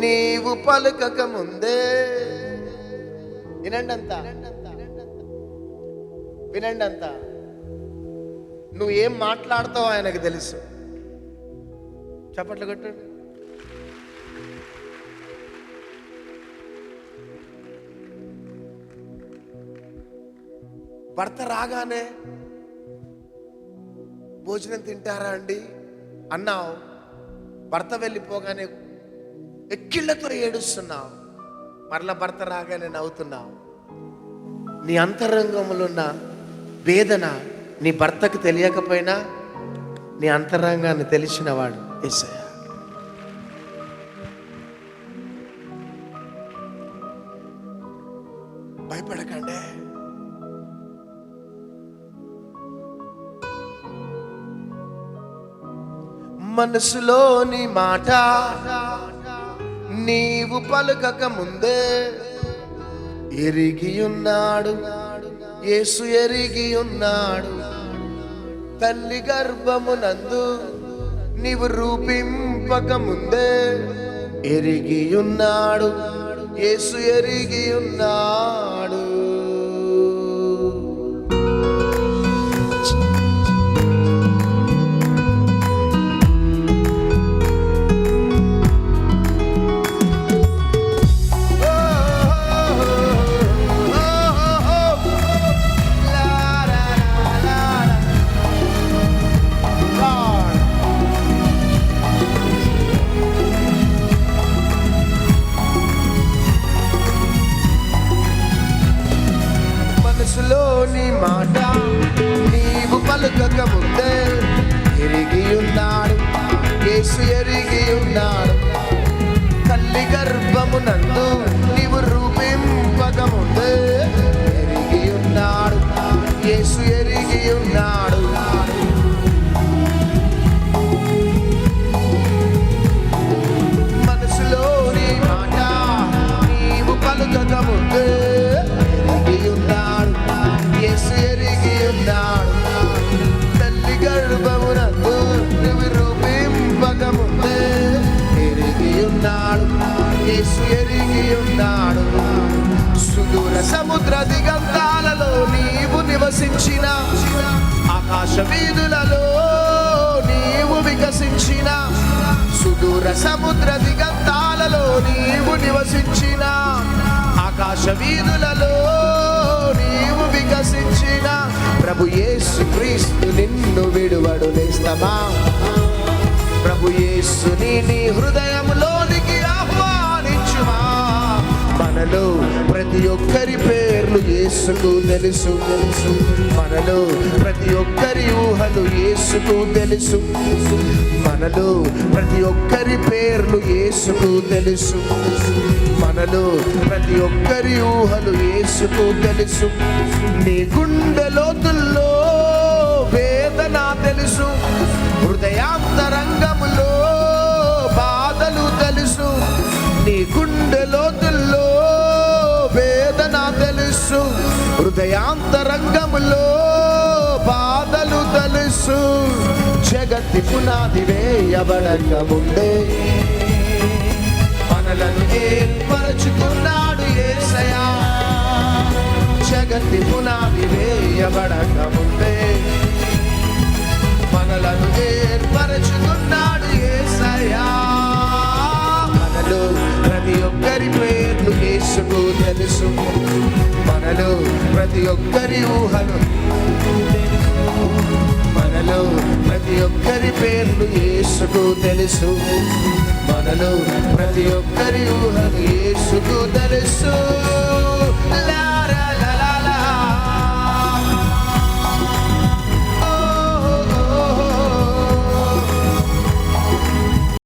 నీవు పలుకక ముందే. వినండి అంతా, వినండి అంతా. నువ్వు ఏం మాట్లాడతావు ఆయనకు తెలుసు. చప్పట్లు కొట్టండి. భర్త రాగానే భోజనం తింటారా అండి అన్నావు. భర్త వెళ్ళిపోగానే ఎక్కిళ్లతో ఏడుస్తున్నావు. మరలా భర్త రాగానే నవ్వుతున్నావు. నీ అంతరంగంలో ఉన్న వేదన నీ భర్తకు తెలియకపోయినా నీ అంతరంగాన్ని తెలిసినవాడు యేసయ్య. భయపడకండి. మనసులోని మాట నీవు పలుకక ముందే ఎరిగి ఉన్నాడు యేసు, ఎరిగి ఉన్నాడు. తల్లి గర్భమునందు నీవు రూపింపక ముందే ఎరిగి ఉన్నాడు యేసు, ఎరిగి ఉన్నాడు. మనసులోని మాట నీవు పలుకక ముందే ఎరిగి ఉన్నాడు యేసు, ఎరిగి ఉన్నాడు. తల్లి గర్భమునందు నీవు రూపింపక ముందే ఎరిగి ఉన్నాడు యేసు, ఎరిగి ఉన్నాడు. మనసులోని మాట నీవు పలుకక ముందే ఎరిగి ఉన్నాడు యేసు, ఎరిగి ఉన్నాడు. తల్లి గర్భమునందు నీవు రూపింపక ముందే ఎరిగి ఉన్నాడు యేసు, ఎరిగి ఉన్నాడు. సుదూర సముద్ర దిగంతాలలో నీవు నివసించిన, ఆకాశ వీధులలో నీవు వికసించిన. సుదూర సముద్ర దిగంతాలలో నీవు నివసించిన, ఆకాశ వీధులలో నీవు వికసించిన. ప్రభు యేసు క్రీస్తు నిన్ను విడువడు నేస్తమా. ప్రభు యేసుని నీ హృదయంలోనికి ఆహ్వానించుమా. మనలో ప్రతి ఒక్కరి పేర్లు యేసుకు తెలుసు. మనలో ప్రతి ఒక్కరి ఊహలు యేసుకు తెలుసు. మనలో ప్రతి ఒక్కరి పేర్లు యేసుకు తెలుసు. మనలో ప్రతి ఒక్కరి ఊహలు యేసుకు తెలుసు. నీ గుండె లోతుల్లో వేదన తెలుసు. హృదయాంతరంగములో బాధలు తెలుసు. నీ గుండె లోతుల్లో వేదన తెలుసు. హృదయాంతరంగములో బాధలు తెలుసు. జగతి పునాది వేయబడక ముందే మనలను ఏర్పరచుకున్నాడు యేసయ్యా. జగతి పునాది వేయబడక ముందే మనలను ఏర్పరచుకున్నాడు యేసయ్యా. మనలో ప్రతి ఒక్కరి పేర్లు యేసుకు తెలుసు. మనలో ప్రతి ఒక్కరి ఊహలు, మనలో ప్రతి ఒక్కరి పేర్లు యేసుకు తెలుసు. మనలో ప్రతి ఒక్కరి ఊహలు యేసుకు తెలుసు.